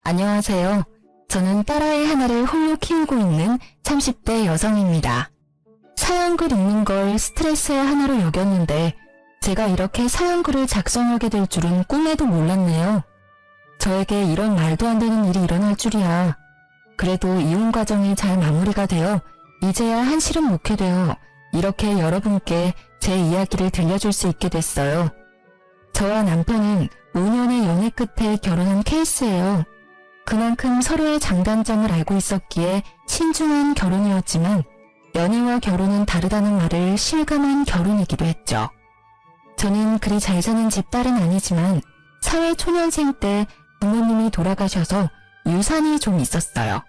안녕하세요. 저는 딸아이 하나를 홀로 키우고 있는 30대 여성입니다. 사연글 읽는 걸 스트레스의 하나로 여겼는데 제가 이렇게 사연글을 작성하게 될 줄은 꿈에도 몰랐네요. 저에게 이런 말도 안 되는 일이 일어날 줄이야. 그래도 이혼 과정이 잘 마무리가 되어 이제야 한시름 놓게 되어 이렇게 여러분께 제 이야기를 들려줄 수 있게 됐어요. 저와 남편은 5년의 연애 끝에 결혼한 케이스예요. 그만큼 서로의 장단점을 알고 있었기에 신중한 결혼이었지만 연애와 결혼은 다르다는 말을 실감한 결혼이기도 했죠. 저는 그리 잘 사는 집 딸은 아니지만 사회 초년생 때 부모님이 돌아가셔서 유산이 좀 있었어요.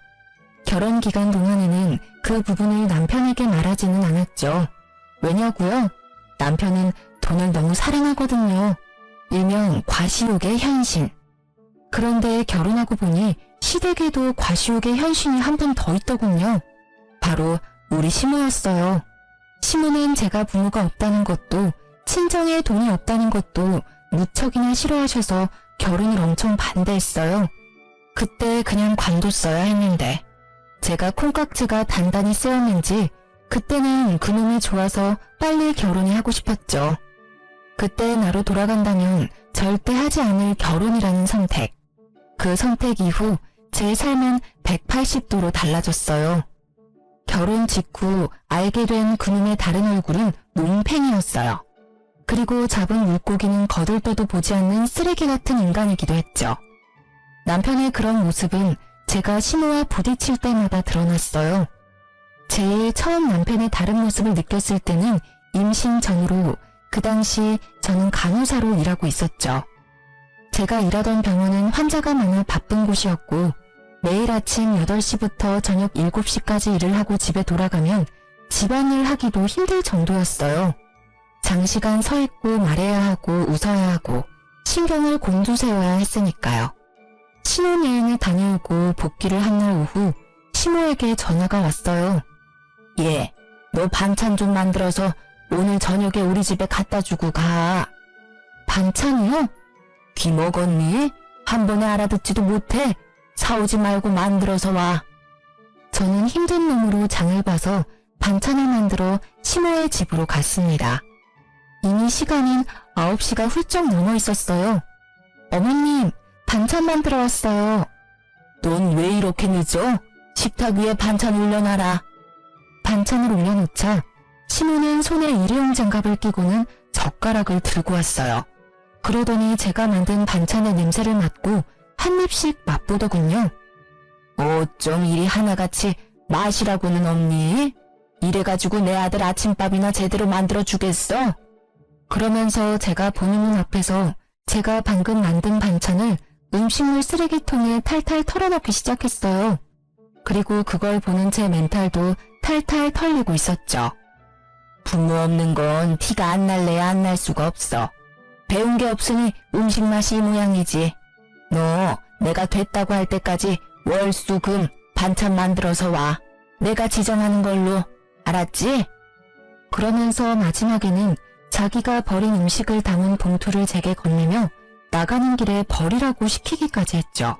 결혼 기간 동안에는 그 부분을 남편에게 말하지는 않았죠. 왜냐고요? 남편은 돈을 너무 사랑하거든요. 일명 과시욕의 현신. 그런데 결혼하고 보니 시댁에도 과시욕의 현신이 한 분 더 있더군요. 바로 우리 시모였어요. 시모는 제가 부모가 없다는 것도 친정에 돈이 없다는 것도 무척이나 싫어하셔서 결혼을 엄청 반대했어요. 그때 그냥 관뒀어야 했는데 제가 콩깍지가 단단히 쓰였는지 그때는 그놈이 좋아서 빨리 결혼이 하고 싶었죠. 그때 나로 돌아간다면 절대 하지 않을 결혼이라는 선택. 그 선택 이후 제 삶은 180도로 달라졌어요. 결혼 직후 알게 된 그놈의 다른 얼굴은 논팽이였어요. 그리고 잡은 물고기는 거들떠도 보지 않는 쓰레기 같은 인간이기도 했죠. 남편의 그런 모습은 제가 시모와 부딪힐 때마다 드러났어요. 제일 처음 남편의 다른 모습을 느꼈을 때는 임신 전으로 그 당시 저는 간호사로 일하고 있었죠. 제가 일하던 병원은 환자가 많아 바쁜 곳이었고 매일 아침 8시부터 저녁 7시까지 일을 하고 집에 돌아가면 집안일 하기도 힘들 정도였어요. 장시간 서 있고 말해야 하고 웃어야 하고 신경을 곤두세워야 했으니까요. 신혼여행을 다녀오고 복귀를 한 날 오후 시모에게 전화가 왔어요. 얘, 너 반찬 좀 만들어서 오늘 저녁에 우리 집에 갖다 주고 가. 반찬이요? 귀 먹었니? 한 번에 알아듣지도 못해. 사오지 말고 만들어서 와. 저는 힘든 놈으로 장을 봐서 반찬을 만들어 시모의 집으로 갔습니다. 이미 시간인 9시가 훌쩍 넘어 있었어요. 어머님, 반찬 만들어 왔어요. 넌 왜 이렇게 늦어? 식탁 위에 반찬 올려놔라. 반찬을 올려놓자 시모는 손에 일회용 장갑을 끼고는 젓가락을 들고 왔어요. 그러더니 제가 만든 반찬의 냄새를 맡고 한 입씩 맛보더군요. 어쩜 이리 하나같이 맛이라고는 없니? 이래가지고 내 아들 아침밥이나 제대로 만들어주겠어? 그러면서 제가 보는 눈 앞에서 제가 방금 만든 반찬을 음식물 쓰레기통에 탈탈 털어넣기 시작했어요. 그리고 그걸 보는 제 멘탈도 탈탈 털리고 있었죠. 부모 없는 건 티가 안 날래야 안 날 수가 없어. 배운 게 없으니 음식 맛이 이 모양이지. 너 내가 됐다고 할 때까지 월, 수, 금 반찬 만들어서 와. 내가 지정하는 걸로. 알았지? 그러면서 마지막에는 자기가 버린 음식을 담은 봉투를 제게 건네며 나가는 길에 버리라고 시키기까지 했죠.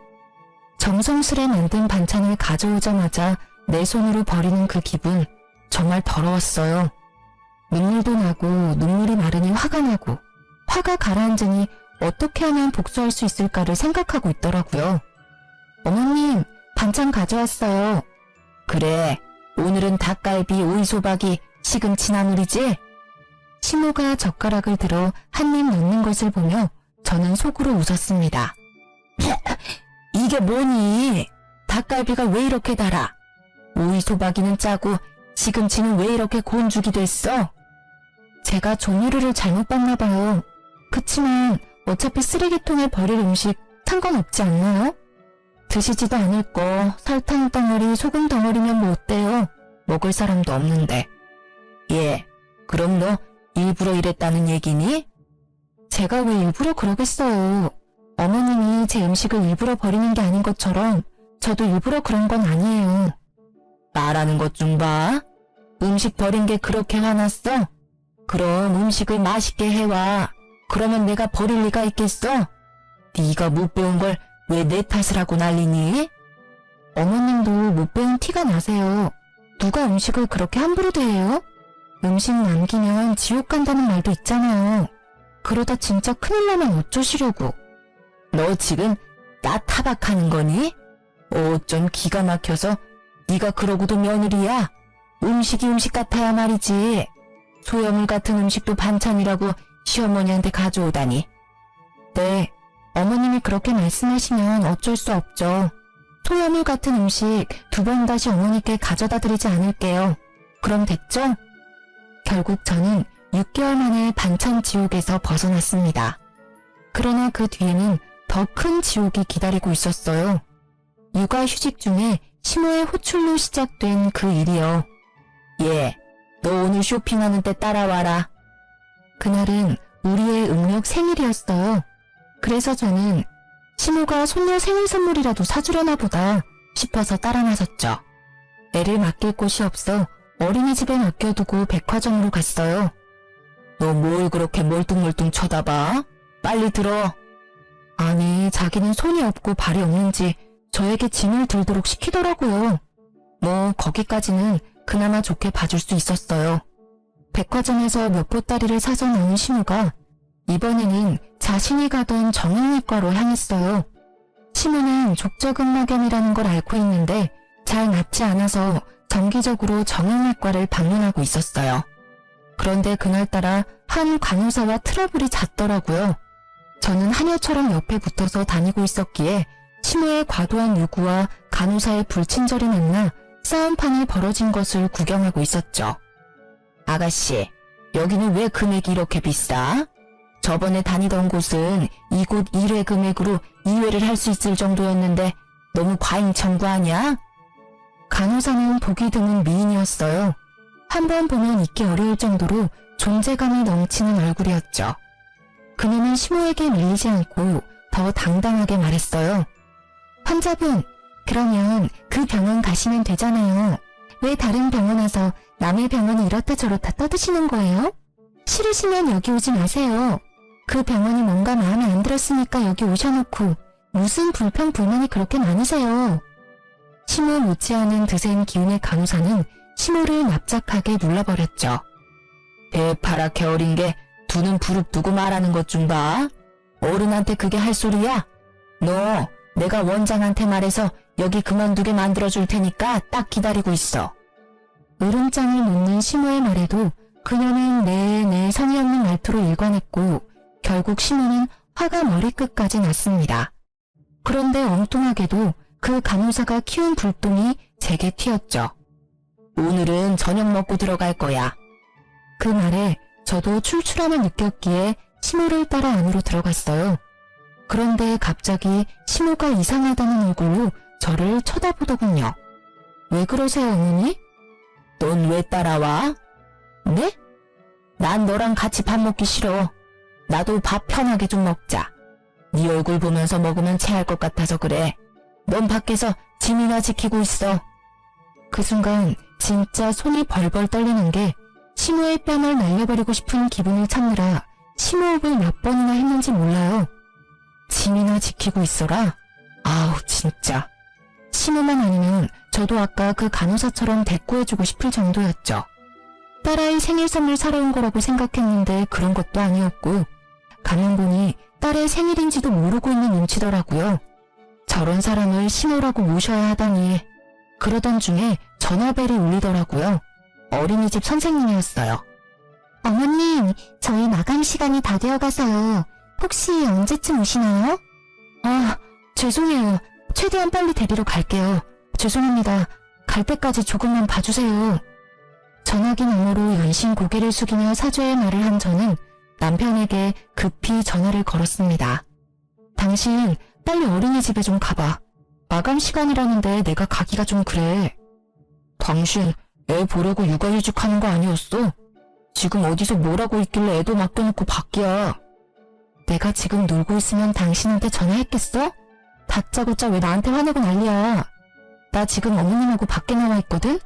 정성스레 만든 반찬을 가져오자마자 내 손으로 버리는 그 기분 정말 더러웠어요. 눈물도 나고 눈물이 마르니 화가 나고 화가 가라앉으니 어떻게 하면 복수할 수 있을까를 생각하고 있더라고요. 어머님, 반찬 가져왔어요. 그래, 오늘은 닭갈비, 오이소박이, 시금치 나물이지? 시모가 젓가락을 들어 한 입 넣는 것을 보며 저는 속으로 웃었습니다. 이게 뭐니? 닭갈비가 왜 이렇게 달아? 오이소박이는 짜고 시금치는 왜 이렇게 곤죽이 됐어? 제가 종이류를 잘못 봤나 봐요. 그치만 어차피 쓰레기통에 버릴 음식 상관없지 않나요? 드시지도 않을 거 설탕 덩어리, 소금 덩어리면 뭐 어때요? 먹을 사람도 없는데. 예, 그럼 너 일부러 이랬다는 얘기니? 제가 왜 일부러 그러겠어요. 어머님이 제 음식을 일부러 버리는 게 아닌 것처럼 저도 일부러 그런 건 아니에요. 말하는 것 좀 봐. 음식 버린 게 그렇게 화났어? 그럼 음식을 맛있게 해와. 그러면 내가 버릴 리가 있겠어? 네가 못 배운 걸 왜 내 탓을 하고 난리니? 어머님도 못 배운 티가 나세요. 누가 음식을 그렇게 함부로 대해요? 음식 남기면 지옥 간다는 말도 있잖아요. 그러다 진짜 큰일 나면 어쩌시려고. 너 지금 나 타박하는 거니? 좀 기가 막혀서 네가 그러고도 며느리야. 음식이 음식 같아야 말이지. 소염물 같은 음식도 반찬이라고 시어머니한테 가져오다니. 네, 어머님이 그렇게 말씀하시면 어쩔 수 없죠. 소염물 같은 음식 2번 다시 어머니께 가져다 드리지 않을게요. 그럼 됐죠? 결국 저는 6개월 만에 반찬 지옥에서 벗어났습니다. 그러나 그 뒤에는 더 큰 지옥이 기다리고 있었어요. 육아휴직 중에 시모의 호출로 시작된 그 일이요. 예, 너 오늘 쇼핑하는 때 따라와라. 그날은 우리의 음력 생일이었어요. 그래서 저는 시모가 손녀 생일 선물이라도 사주려나 보다 싶어서 따라 나섰죠. 애를 맡길 곳이 없어 어린이집에 맡겨두고 백화점으로 갔어요. 너 뭘 그렇게 멀뚱멀뚱 쳐다봐? 빨리 들어. 아니, 자기는 손이 없고 발이 없는지 저에게 짐을 들도록 시키더라고요. 뭐 거기까지는 그나마 좋게 봐줄 수 있었어요. 백화점에서 몇 보따리를 사서 나온 시모가 이번에는 자신이 가던 정형외과로 향했어요. 시모는 족저근막염이라는 걸 앓고 있는데 잘 낫지 않아서 정기적으로 정형외과를 방문하고 있었어요. 그런데 그날따라 한 간호사와 트러블이 잦더라고요. 저는 하녀처럼 옆에 붙어서 다니고 있었기에 시모의 과도한 요구와 간호사의 불친절이 만나 싸움판이 벌어진 것을 구경하고 있었죠. 아가씨, 여기는 왜 금액이 이렇게 비싸? 저번에 다니던 곳은 이곳 1회 금액으로 2회를 할 수 있을 정도였는데 너무 과잉 청구 아니야? 간호사는 보기 드문 미인이었어요. 한 번 보면 잊기 어려울 정도로 존재감이 넘치는 얼굴이었죠. 그녀는 시모에게 밀리지 않고 더 당당하게 말했어요. 환자분, 그러면 그 병원 가시면 되잖아요. 왜 다른 병원 와서 남의 병원이 이렇다 저렇다 떠드시는 거예요? 싫으시면 여기 오지 마세요. 그 병원이 뭔가 마음에 안 들었으니까 여기 오셔놓고 무슨 불평불만이 그렇게 많으세요. 시모 못지않은 드센 기운의 간호사는 시모를 납작하게 눌러버렸죠. 배 파랗게 어린 게 두 눈 부릅뜨고 말하는 것 좀 봐. 어른한테 그게 할 소리야? 너 내가 원장한테 말해서 여기 그만두게 만들어줄 테니까 딱 기다리고 있어. 으름장을 놓는 시모의 말에도 그녀는 네 성의 없는 말투로 일관했고 결국 시모는 화가 머리끝까지 났습니다. 그런데 엉뚱하게도 그 간호사가 키운 불똥이 제게 튀었죠. 오늘은 저녁 먹고 들어갈 거야. 그 말에 저도 출출함을 느꼈기에 시모를 따라 안으로 들어갔어요. 그런데 갑자기 시모가 이상하다는 얼굴로 저를 쳐다보더군요. 왜 그러세요, 어머니? 넌 왜 따라와? 네? 난 너랑 같이 밥 먹기 싫어. 나도 밥 편하게 좀 먹자. 네 얼굴 보면서 먹으면 체할 것 같아서 그래. 넌 밖에서 짐이나 지키고 있어. 그 순간 진짜 손이 벌벌 떨리는 게 시모의 뺨을 날려버리고 싶은 기분을 참느라 심호흡을 몇 번이나 했는지 몰라요. 짐이나 지키고 있어라? 아우 진짜. 시모만 아니면 저도 아까 그 간호사처럼 대꾸해주고 싶을 정도였죠. 딸아이 생일 선물 사러 온 거라고 생각했는데 그런 것도 아니었고 가만 보니 딸의 생일인지도 모르고 있는 눈치더라고요. 저런 사람을 시모라고 모셔야 하다니. 그러던 중에 전화벨이 울리더라고요. 어린이집 선생님이었어요. 어머님, 저희 마감 시간이 다 되어가서요. 혹시 언제쯤 오시나요? 아, 죄송해요. 최대한 빨리 데리러 갈게요. 죄송합니다. 갈 때까지 조금만 봐주세요. 전화기 너머로 연신 고개를 숙이며 사죄의 말을 한 저는 남편에게 급히 전화를 걸었습니다. 당신 빨리 어린이집에 좀 가봐. 마감 시간이라는데 내가 가기가 좀 그래. 당신 애 보려고 육아휴직 하는 거 아니었어? 지금 어디서 뭘 하고 있길래 애도 맡겨놓고 밖이야. 내가 지금 놀고 있으면 당신한테 전화했겠어? 다짜고짜 왜 나한테 화내고 난리야. 나 지금 어머님하고 밖에 나와 있거든?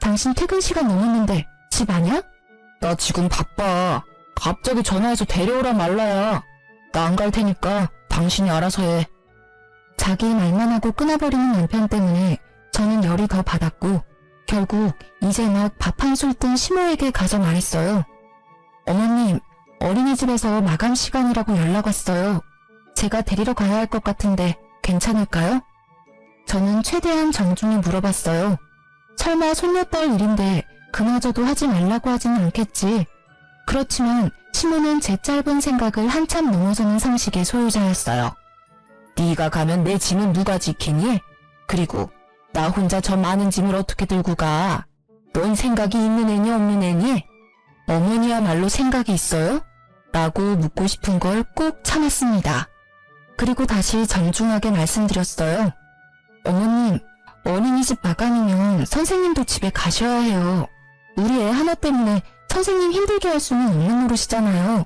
당신 퇴근 시간 넘었는데 집 아냐? 나 지금 바빠. 갑자기 전화해서 데려오라 말라야. 나 안 갈 테니까 당신이 알아서 해. 자기 말만 하고 끊어버리는 남편 때문에 저는 열이 더 받았고 결국 이제 막 밥 한 술 뜬 시모에게 가서 말했어요. 어머님, 어린이집에서 마감 시간이라고 연락 왔어요. 제가 데리러 가야 할 것 같은데 괜찮을까요? 저는 최대한 정중히 물어봤어요. 설마 손녀딸 일인데 그마저도 하지 말라고 하진 않겠지. 그렇지만 시모는 제 짧은 생각을 한참 넘어서는 상식의 소유자였어요. 네가 가면 내 짐은 누가 지키니? 그리고 나 혼자 저 많은 짐을 어떻게 들고 가? 넌 생각이 있는 애니 없는 애니? 어머니야말로 생각이 있어요? 라고 묻고 싶은 걸 꼭 참았습니다. 그리고 다시 정중하게 말씀드렸어요. 어머님, 어린이집 마감이면 선생님도 집에 가셔야 해요. 우리 애 하나 때문에 선생님 힘들게 할 수는 없는 노릇이잖아요.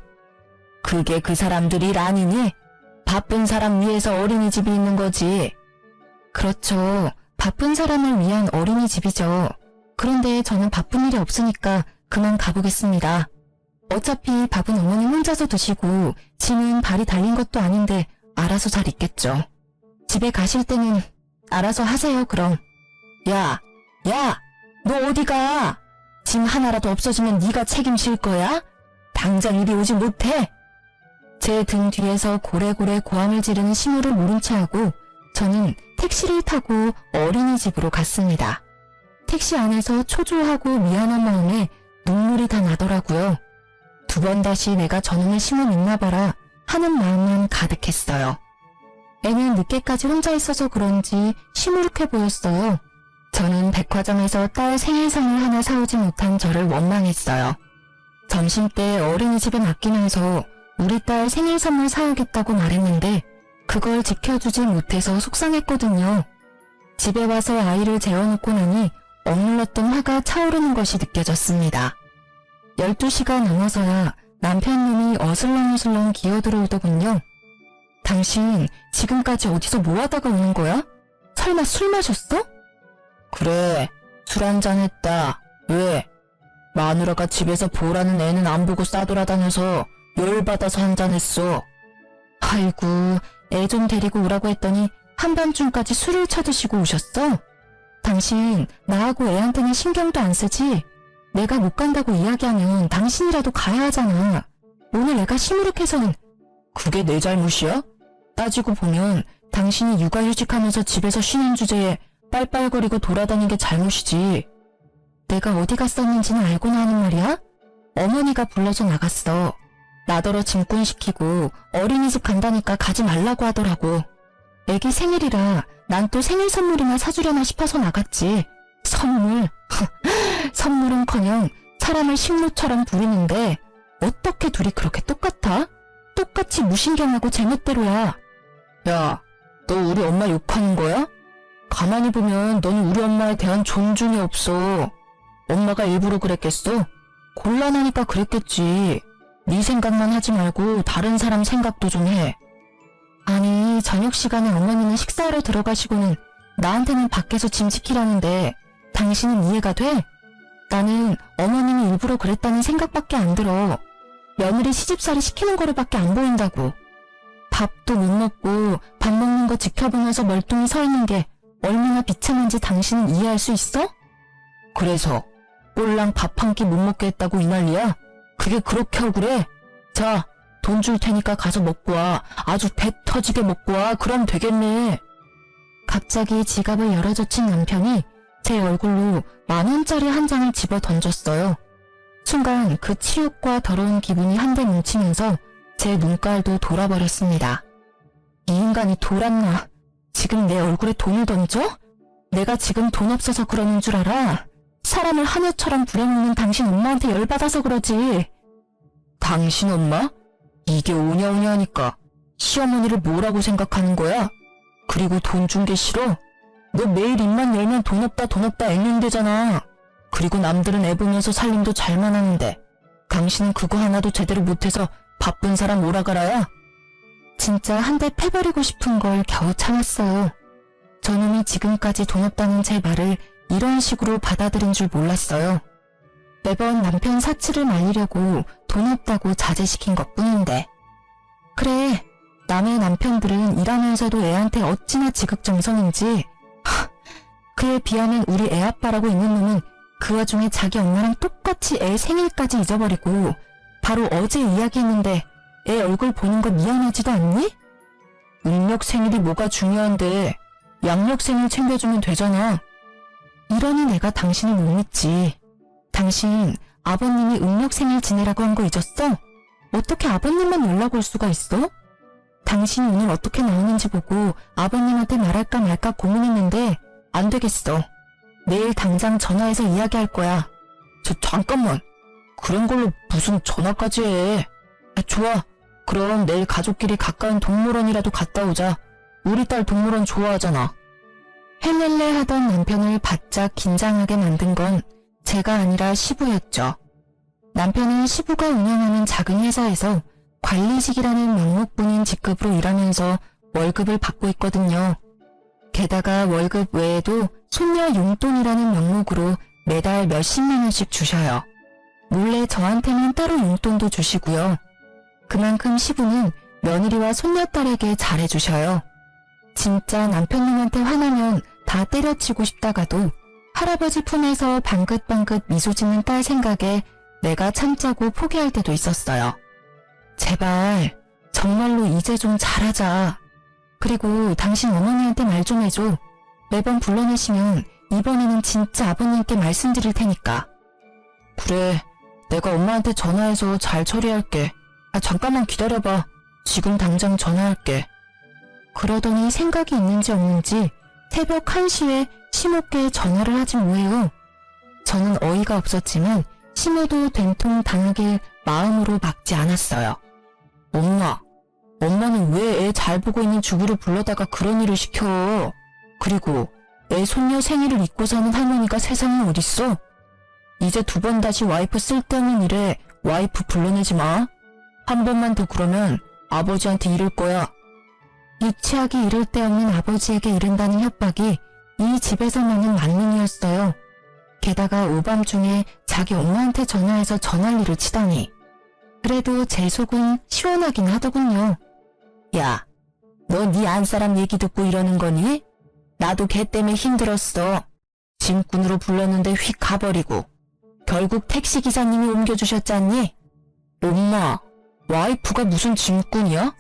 그게 그 사람들 일 아니니? 바쁜 사람 위해서 어린이집이 있는 거지. 그렇죠. 바쁜 사람을 위한 어린이집이죠. 그런데 저는 바쁜 일이 없으니까 그만 가보겠습니다. 어차피 밥은 어머님 혼자서 드시고 짐은 발이 달린 것도 아닌데 알아서 잘 있겠죠. 집에 가실 때는 알아서 하세요, 그럼. 야, 너 어디 가? 짐 하나라도 없어지면 네가 책임질 거야? 당장 이리 오지 못해? 제 등 뒤에서 고래고래 고함을 지르는 시무를 모른 채 하고 저는 택시를 타고 어린이집으로 갔습니다. 택시 안에서 초조하고 미안한 마음에 눈물이 다 나더라고요. 두 번 다시 내가 저놈의 시무 믿나 봐라 하는 마음만 가득했어요. 애는 늦게까지 혼자 있어서 그런지 시무룩해 보였어요. 저는 백화점에서 딸 생일 선물 하나 사오지 못한 저를 원망했어요. 점심때 어린이집에 맡기면서 우리 딸 생일 선물 사오겠다고 말했는데 그걸 지켜주지 못해서 속상했거든요. 집에 와서 아이를 재워놓고 나니 억눌렀던 화가 차오르는 것이 느껴졌습니다. 12시가 넘어서야 남편놈이 어슬렁어슬렁 기어들어오더군요. 당신 지금까지 어디서 뭐하다가 오는 거야? 설마 술 마셨어? 그래, 술 한잔 했다. 왜? 마누라가 집에서 보라는 애는 안 보고 싸돌아다녀서 열받아서 한잔 했어. 아이고, 애 좀 데리고 오라고 했더니 한밤중까지 술을 쳐드시고 오셨어? 당신 나하고 애한테는 신경도 안 쓰지? 내가 못 간다고 이야기하면 당신이라도 가야 하잖아. 오늘 애가 시무룩해서는 그게 내 잘못이야? 따지고 보면 당신이 육아휴직하면서 집에서 쉬는 주제에 빨빨거리고 돌아다닌 게 잘못이지. 내가 어디 갔었는지는 알고나 하는 말이야? 어머니가 불러서 나갔어. 나더러 짐꾼시키고 어린이집 간다니까 가지 말라고 하더라고. 애기 생일이라 난 또 생일 선물이나 사주려나 싶어서 나갔지. 선물? 선물은커녕 사람을 식물처럼 부리는데 어떻게 둘이 그렇게 똑같아? 똑같이 무신경하고 제멋대로야. 야, 너 우리 엄마 욕하는 거야? 가만히 보면 너는 우리 엄마에 대한 존중이 없어. 엄마가 일부러 그랬겠어? 곤란하니까 그랬겠지. 네 생각만 하지 말고 다른 사람 생각도 좀 해. 아니, 저녁 시간에 어머니는 식사하러 들어가시고는 나한테는 밖에서 짐 지키라는데 당신은 이해가 돼? 나는 어머님이 일부러 그랬다는 생각밖에 안 들어. 며느리 시집살이 시키는 거로밖에 안 보인다고. 밥도 못 먹고 밥 먹는 거 지켜보면서 멀뚱히 서 있는 게 얼마나 비참한지 당신은 이해할 수 있어? 그래서 꼴랑 밥 한 끼 못 먹게 했다고 이 난리야? 그게 그렇게 억울해? 자, 돈 줄 테니까 가서 먹고 와. 아주 배 터지게 먹고 와. 그럼 되겠네. 갑자기 지갑을 열어젖힌 남편이 제 얼굴로 10,000원짜리 한 장을 집어 던졌어요. 순간 그 치욕과 더러운 기분이 한데 뭉치면서 제 눈깔도 돌아버렸습니다. 이 인간이 돌았나? 지금 내 얼굴에 돈을 던져? 내가 지금 돈 없어서 그러는 줄 알아? 사람을 하녀처럼 부려먹는 당신 엄마한테 열받아서 그러지. 당신 엄마? 이게 오냐오냐하니까 시어머니를 뭐라고 생각하는 거야? 그리고 돈 준 게 싫어? 너 매일 입만 열면 돈 없다 앵앵대잖아. 그리고 남들은 애 보면서 살림도 잘만 하는데 당신은 그거 하나도 제대로 못해서 바쁜 사람 오라가라야? 진짜 한 대 패버리고 싶은 걸 겨우 참았어요. 저놈이 지금까지 돈 없다는 제 말을 이런 식으로 받아들인 줄 몰랐어요. 매번 남편 사치를 말리려고 돈 없다고 자제시킨 것뿐인데. 그래, 남의 남편들은 일하면서도 애한테 어찌나 지극정성인지. 그에 비하면 우리 애아빠라고 있는 놈은 그 와중에 자기 엄마랑 똑같이 애 생일까지 잊어버리고 바로 어제 이야기했는데 애 얼굴 보는 거 미안하지도 않니? 음력 생일이 뭐가 중요한데 양력 생일 챙겨주면 되잖아. 이러니 내가 당신을 못 믿지. 당신 아버님이 음력 생일 지내라고 한 거 잊었어? 어떻게 아버님만 연락 올 수가 있어? 당신이 오늘 어떻게 나오는지 보고 아버님한테 말할까 말까 고민했는데 안 되겠어. 내일 당장 전화해서 이야기할 거야. 잠깐만. 그런 걸로 무슨 전화까지 해. 좋아. 그럼 내일 가족끼리 가까운 동물원이라도 갔다 오자. 우리 딸 동물원 좋아하잖아. 헬렐레 하던 남편을 바짝 긴장하게 만든 건 제가 아니라 시부였죠. 남편은 시부가 운영하는 작은 회사에서 관리직이라는 명목뿐인 직급으로 일하면서 월급을 받고 있거든요. 게다가 월급 외에도 손녀 용돈이라는 명목으로 매달 몇십만 원씩 주셔요. 몰래 저한테는 따로 용돈도 주시고요. 그만큼 시부는 며느리와 손녀딸에게 잘해주셔요. 진짜 남편님한테 화나면 다 때려치고 싶다가도 할아버지 품에서 방긋방긋 미소 짓는 딸 생각에 내가 참자고 포기할 때도 있었어요. 제발 정말로 이제 좀 잘하자. 그리고 당신 어머니한테 말 좀 해줘. 매번 불러내시면 이번에는 진짜 아버님께 말씀드릴 테니까. 그래, 내가 엄마한테 전화해서 잘 처리할게. 잠깐만 기다려봐. 지금 당장 전화할게. 그러더니 생각이 있는지 없는지 새벽 1시에 시모께 전화를 하지 뭐해요. 저는 어이가 없었지만 시모도 된통 당하길 마음으로 막지 않았어요. 엄마는 왜 애 잘 보고 있는 주부를 불러다가 그런 일을 시켜? 그리고 애 손녀 생일을 잊고 사는 할머니가 세상에 어딨어? 이제 2번 다시 와이프 쓸데없는 일에 와이프 불러내지 마. 한 번만 더 그러면 아버지한테 이를 거야. 유치하기 이를 데 없는 아버지에게 이른다는 협박이 이 집에서만은 만능이었어요. 게다가 오밤중에 자기 엄마한테 전화해서 전화리를 치다니. 그래도 제 속은 시원하긴 하더군요. 야, 너 네 안사람 얘기 듣고 이러는 거니? 나도 걔 때문에 힘들었어. 짐꾼으로 불렀는데 휙 가버리고 결국 택시기사님이 옮겨주셨잖니? 엄마, 와이프가 무슨 짐꾼이야?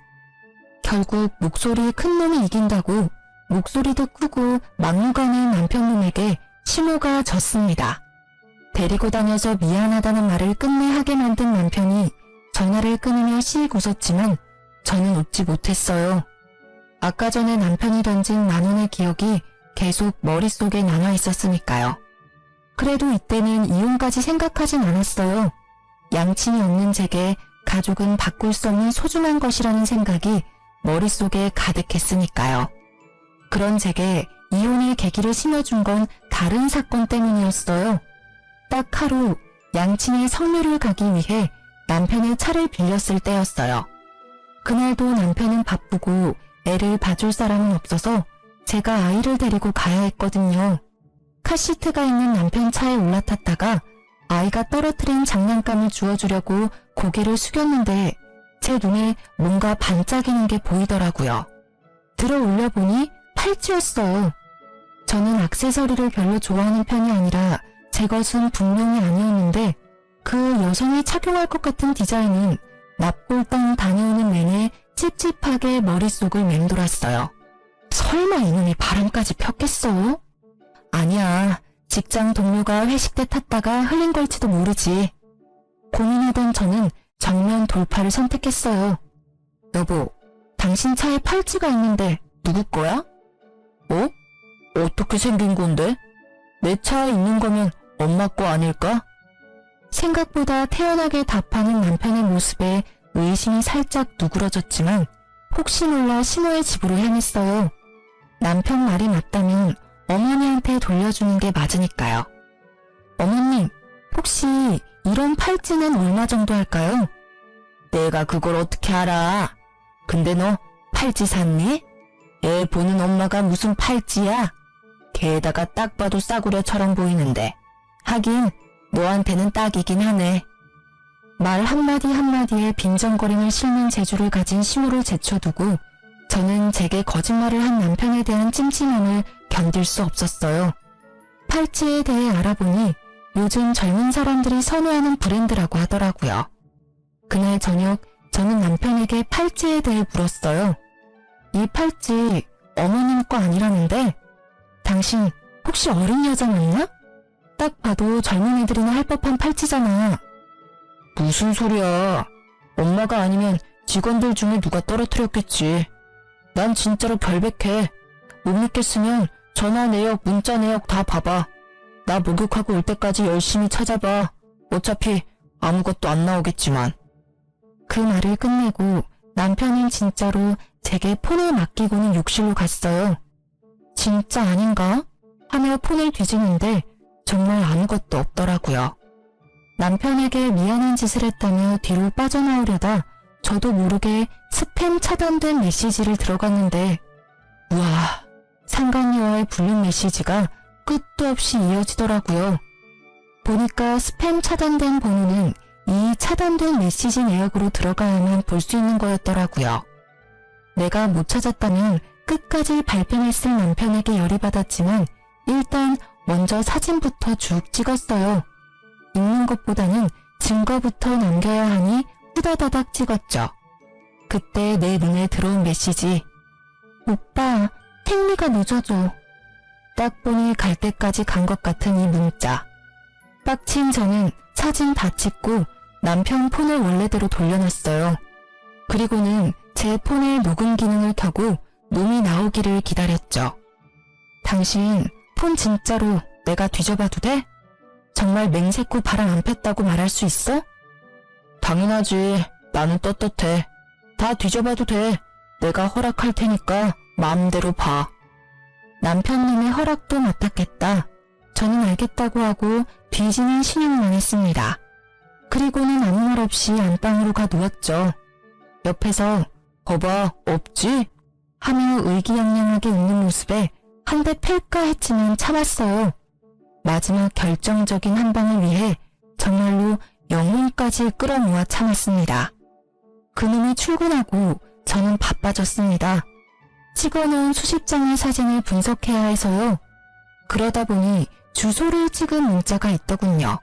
결국 목소리 큰 놈이 이긴다고 목소리도 크고 막무가내인 남편놈에게 시모가 졌습니다. 데리고 다녀서 미안하다는 말을 끝내 하게 만든 남편이 전화를 끊으며 씩 웃었지만 저는 웃지 못했어요. 아까 전에 남편이 던진 10,000원의 기억이 계속 머릿속에 남아있었으니까요. 그래도 이때는 이혼까지 생각하진 않았어요. 양친이 없는 제게 가족은 바꿀 수 없는 소중한 것이라는 생각이 머릿속에 가득했으니까요. 그런 제게 이혼의 계기를 심어준 건 다른 사건 때문이었어요. 딱 하루 양친의 성묘를 가기 위해 남편의 차를 빌렸을 때였어요. 그날도 남편은 바쁘고 애를 봐줄 사람은 없어서 제가 아이를 데리고 가야 했거든요. 카시트가 있는 남편 차에 올라탔다가 아이가 떨어뜨린 장난감을 주워주려고 고개를 숙였는데 제 눈에 뭔가 반짝이는 게 보이더라고요. 들어 올려보니 팔찌였어요. 저는 액세서리를 별로 좋아하는 편이 아니라 제 것은 분명히 아니었는데 그 여성이 착용할 것 같은 디자인은 납골당 다녀오는 내내 찝찝하게 머릿속을 맴돌았어요. 설마 이놈이 바람까지 폈겠어? 아니야. 직장 동료가 회식 때 탔다가 흘린 걸지도 모르지. 고민하던 저는 정면 돌파를 선택했어요. 여보, 당신 차에 팔찌가 있는데 누구 거야? 어떻게 생긴 건데? 내 차에 있는 거면 엄마 거 아닐까? 생각보다 태연하게 답하는 남편의 모습에 의심이 살짝 누그러졌지만 혹시 몰라 시모의 집으로 향했어요. 남편 말이 맞다면 어머니한테 돌려주는 게 맞으니까요. 어머님, 혹시 이런 팔찌는 얼마 정도 할까요? 내가 그걸 어떻게 알아? 근데 너 팔찌 샀니? 애 보는 엄마가 무슨 팔찌야? 게다가 딱 봐도 싸구려처럼 보이는데. 하긴 너한테는 딱이긴 하네. 말 한마디 한마디에 빈정거림을 싣는 재주를 가진 시모를 제쳐두고 저는 제게 거짓말을 한 남편에 대한 찜찜함을 견딜 수 없었어요. 팔찌에 대해 알아보니 요즘 젊은 사람들이 선호하는 브랜드라고 하더라고요. 그날 저녁 저는 남편에게 팔찌에 대해 물었어요. 이 팔찌 어머님 거 아니라는데 당신 혹시 어린 여자 맞나? 딱 봐도 젊은 애들이나 할 법한 팔찌잖아. 무슨 소리야. 엄마가 아니면 직원들 중에 누가 떨어뜨렸겠지. 난 진짜로 결백해. 못 믿겠으면 전화 내역, 문자 내역 다 봐봐. 나 목욕하고 올 때까지 열심히 찾아봐. 어차피 아무것도 안 나오겠지만. 그 말을 끝내고 남편은 진짜로 제게 폰을 맡기고는 욕실로 갔어요. 진짜 아닌가? 하며 폰을 뒤지는데 정말 아무것도 없더라고요. 남편에게 미안한 짓을 했다며 뒤로 빠져나오려다 저도 모르게 스팸 차단된 메시지를 들어갔는데 우와, 상간녀와의 불륜 메시지가 끝도 없이 이어지더라고요. 보니까 스팸 차단된 번호는 이 차단된 메시지 내역으로 들어가야만 볼 수 있는 거였더라고요. 내가 못 찾았다면 끝까지 발뺌했을 남편에게 열이 받았지만 일단 먼저 사진부터 쭉 찍었어요. 읽는 것보다는 증거부터 남겨야 하니 후다다닥 찍었죠. 그때 내 눈에 들어온 메시지. 오빠, 택미가 늦어져. 딱 보니 갈 때까지 간 것 같은 이 문자. 빡친 저는 사진 다 찍고 남편 폰을 원래대로 돌려놨어요. 그리고는 제 폰의 녹음 기능을 켜고 놈이 나오기를 기다렸죠. 당신 폰 진짜로 내가 뒤져봐도 돼? 정말 맹세코 바람 안 폈다고 말할 수 있어? 당연하지. 나는 떳떳해. 다 뒤져봐도 돼. 내가 허락할 테니까 마음대로 봐. 남편님의 허락도 맡았겠다. 저는 알겠다고 하고 뒤지는 신용만 했습니다. 그리고는 아무 말 없이 안방으로 가 누웠죠. 옆에서 거봐, 없지? 하며 의기양양하게 웃는 모습에 한 대 팰까 했지만 참았어요. 마지막 결정적인 한 방을 위해 정말로 영혼까지 끌어모아 참았습니다. 그놈이 출근하고 저는 바빠졌습니다. 찍어놓은 수십 장의 사진을 분석해야 해서요. 그러다 보니 주소를 찍은 문자가 있더군요.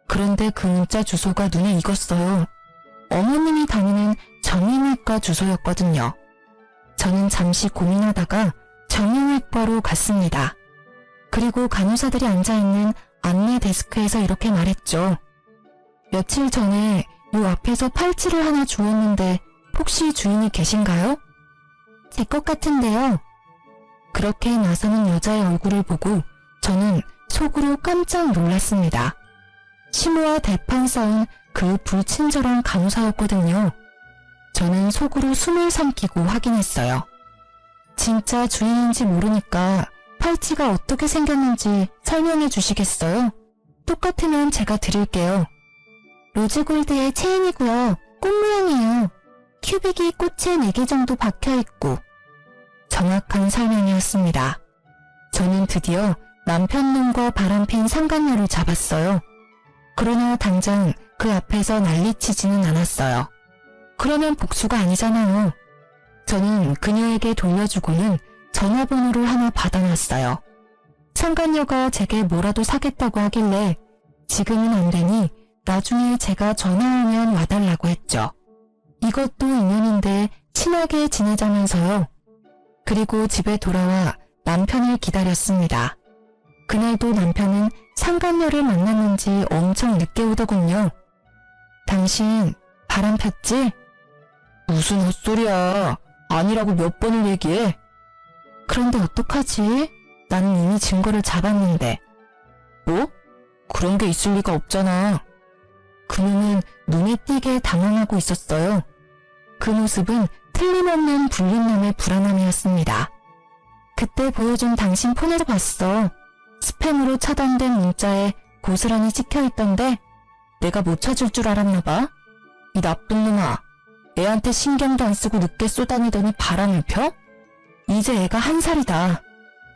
그런데 그 문자 주소가 눈에 익었어요. 어머님이 다니는 정형외과 주소였거든요. 저는 잠시 고민하다가 정형외과로 갔습니다. 그리고 간호사들이 앉아있는 안내 데스크에서 이렇게 말했죠. 며칠 전에 요 앞에서 팔찌를 하나 주웠는데 혹시 주인이 계신가요? 제 것 같은데요. 그렇게 나서는 여자의 얼굴을 보고 저는 속으로 깜짝 놀랐습니다. 시모와 대판 싸운 그 불친절한 간호사였거든요. 저는 속으로 숨을 삼키고 확인했어요. 진짜 주인인지 모르니까 팔찌가 어떻게 생겼는지 설명해 주시겠어요? 똑같으면 제가 드릴게요. 로즈골드의 체인이고요. 꽃 모양이에요. 큐빅이 꽃에 4개 정도 박혀있고. 정확한 설명이었습니다. 저는 드디어 남편놈과 바람핀 상간녀를 잡았어요. 그러나 당장 그 앞에서 난리치지는 않았어요. 그러면 복수가 아니잖아요. 저는 그녀에게 돌려주고는 전화번호를 하나 받아놨어요. 상간녀가 제게 뭐라도 사겠다고 하길래 지금은 안 되니 나중에 제가 전화하면 와달라고 했죠. 이것도 인연인데 친하게 지내자면서요. 그리고 집에 돌아와 남편을 기다렸습니다. 그날도 남편은 상간녀를 만났는지 엄청 늦게 오더군요. 당신 바람 폈지? 무슨 헛소리야. 아니라고 몇 번을 얘기해. 그런데 어떡하지? 나는 이미 증거를 잡았는데. 뭐? 그런 게 있을 리가 없잖아. 그놈은 눈에 띄게 당황하고 있었어요. 그 모습은 틀림없는 불륜남의 불안함이었습니다. 그때 보여준 당신 폰에서 봤어. 스팸으로 차단된 문자에 고스란히 찍혀있던데 내가 못 찾을 줄 알았나봐. 이 나쁜 놈아. 애한테 신경도 안 쓰고 늦게 쏘다니더니 바람을 펴? 이제 애가 1살이다.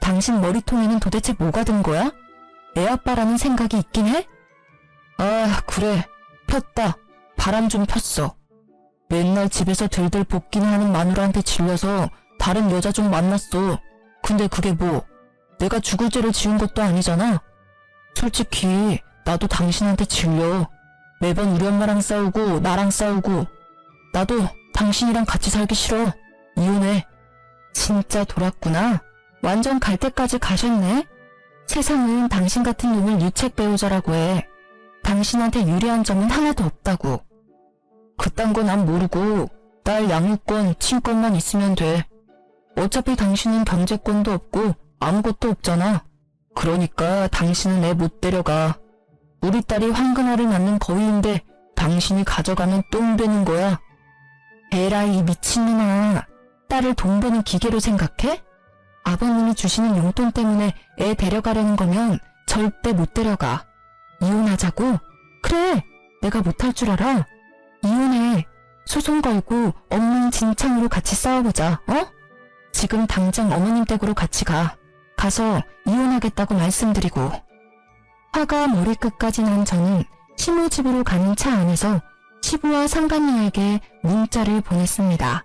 당신 머리통에는 도대체 뭐가 든 거야? 애 아빠라는 생각이 있긴 해? 아, 그래. 폈다. 바람 좀 폈어. 맨날 집에서 들들 볶기나 하는 마누라한테 질려서 다른 여자 좀 만났어. 근데 그게 뭐 내가 죽을 죄를 지은 것도 아니잖아. 솔직히 나도 당신한테 질려. 매번 우리 엄마랑 싸우고 나랑 싸우고. 나도 당신이랑 같이 살기 싫어. 이혼해. 진짜 돌았구나. 완전 갈 때까지 가셨네. 세상은 당신 같은 놈을 유책 배우자라고 해. 당신한테 유리한 점은 하나도 없다고. 그딴 거 난 모르고 딸 양육권, 친권만 있으면 돼. 어차피 당신은 경제권도 없고 아무것도 없잖아. 그러니까 당신은 애 못 데려가. 우리 딸이 황금알을 낳는 거위인데 당신이 가져가면 똥 되는 거야. 에라이 미친놈아. 딸을 돈 버는 기계로 생각해? 아버님이 주시는 용돈 때문에 애 데려가려는 거면 절대 못 데려가. 이혼하자고? 그래. 내가 못할 줄 알아. 이혼해. 소송 걸고 없는 진창으로 같이 싸워보자. 어? 지금 당장 어머님 댁으로 같이 가. 가서 이혼하겠다고 말씀드리고. 화가 머리끝까지 난 저는 시모 집으로 가는 차 안에서 시부와 상간녀에게 문자를 보냈습니다.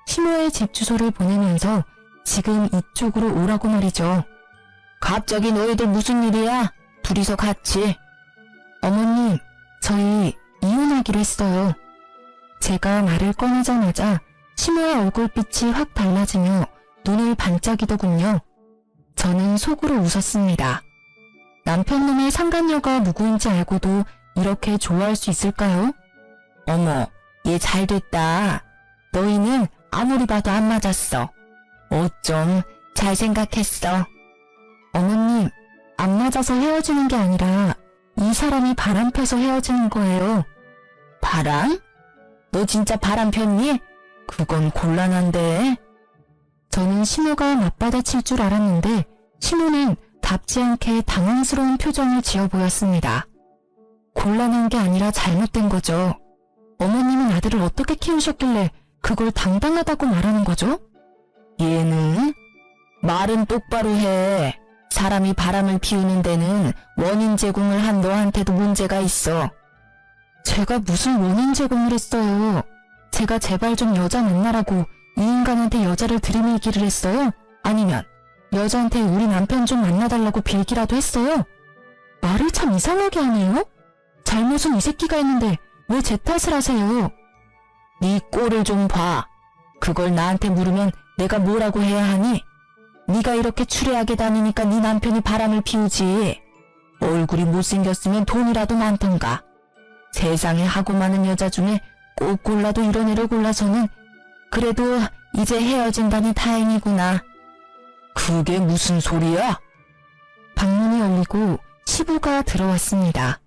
시모의 집 주소를 보내면서 지금 이쪽으로 오라고 말이죠. 갑자기 너희들 무슨 일이야? 둘이서 같이. 어머님, 저희 이혼하기로 했어요. 제가 말을 꺼내자마자 시모의 얼굴빛이 확 달라지며 눈을 반짝이더군요. 저는 속으로 웃었습니다. 남편놈의 상간녀가 누구인지 알고도 이렇게 좋아할 수 있을까요? 어머, 얘 잘됐다. 너희는 아무리 봐도 안 맞았어. 어쩜 잘 생각했어. 어머님, 안 맞아서 헤어지는 게 아니라 이 사람이 바람 펴서 헤어지는 거예요. 바람? 너 진짜 바람 폈니? 그건 곤란한데. 저는 시모가 맞받아칠 줄 알았는데 시모는 답지 않게 당황스러운 표정을 지어 보였습니다. 곤란한 게 아니라 잘못된 거죠. 어머님은 아들을 어떻게 키우셨길래 그걸 당당하다고 말하는 거죠? 얘는 말은 똑바로 해. 사람이 바람을 피우는 데는 원인 제공을 한 너한테도 문제가 있어. 제가 무슨 원인 제공을 했어요? 제가 제발 좀 여자 만나라고 이 인간한테 여자를 들이밀기를 했어요? 아니면 여자한테 우리 남편 좀 만나달라고 빌기라도 했어요? 말을 참 이상하게 하네요? 잘못은 이 새끼가 했는데 왜 제 탓을 하세요? 네 꼴을 좀 봐. 그걸 나한테 물으면 내가 뭐라고 해야 하니? 네가 이렇게 추레하게 다니니까 네 남편이 바람을 피우지. 얼굴이 못생겼으면 돈이라도 많던가. 세상에 하고 많은 여자 중에 꼭 골라도 이런 애를 골라서는 그래도 이제 헤어진다니 다행이구나. 그게 무슨 소리야? 방문이 열리고 시부가 들어왔습니다.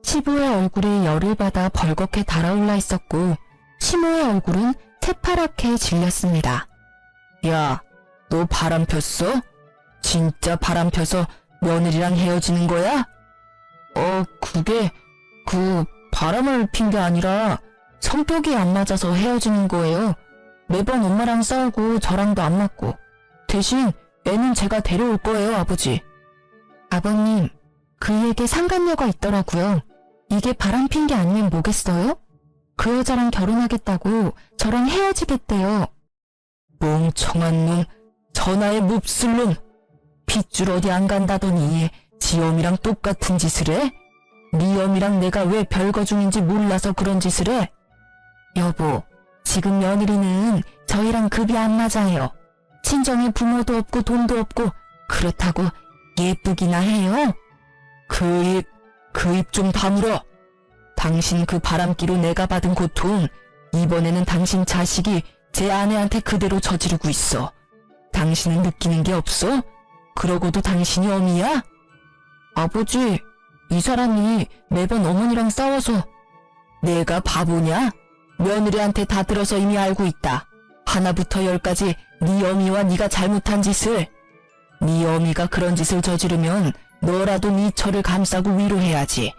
시부의 얼굴이 열을 받아 벌겋게 달아올라 있었고 시모의 얼굴은 새파랗게 질렸습니다. 야, 너 바람 폈어? 진짜 바람 펴서 며느리랑 헤어지는 거야? 그게 바람을 핀 게 아니라 성격이 안 맞아서 헤어지는 거예요. 매번 엄마랑 싸우고 저랑도 안 맞고. 대신 애는 제가 데려올 거예요, 아버지. 아버님, 그에게 상간녀가 있더라고요. 이게 바람 핀 게 아니면 뭐겠어요? 그 여자랑 결혼하겠다고 저랑 헤어지겠대요. 멍청한 놈, 전화에 몹쓸 놈. 핏줄 어디 안 간다더니 지 엄이랑 똑같은 짓을 해? 네 엄이랑 내가 왜 별거 중인지 몰라서 그런 짓을 해? 여보, 지금 며느리는 저희랑 급이 안 맞아요. 친정에 부모도 없고 돈도 없고 그렇다고 예쁘기나 해요? 그 입 좀 다물어. 당신 그 바람기로 내가 받은 고통, 이번에는 당신 자식이 제 아내한테 그대로 저지르고 있어. 당신은 느끼는 게 없어? 그러고도 당신이 어미야? 아버지, 이 사람이 매번 어머니랑 싸워서. 내가 바보냐? 며느리한테 다 들어서 이미 알고 있다. 하나부터 열까지 네 어미와 네가 잘못한 짓을. 네 어미가 그런 짓을 저지르면 너라도 네 처를 감싸고 위로해야지.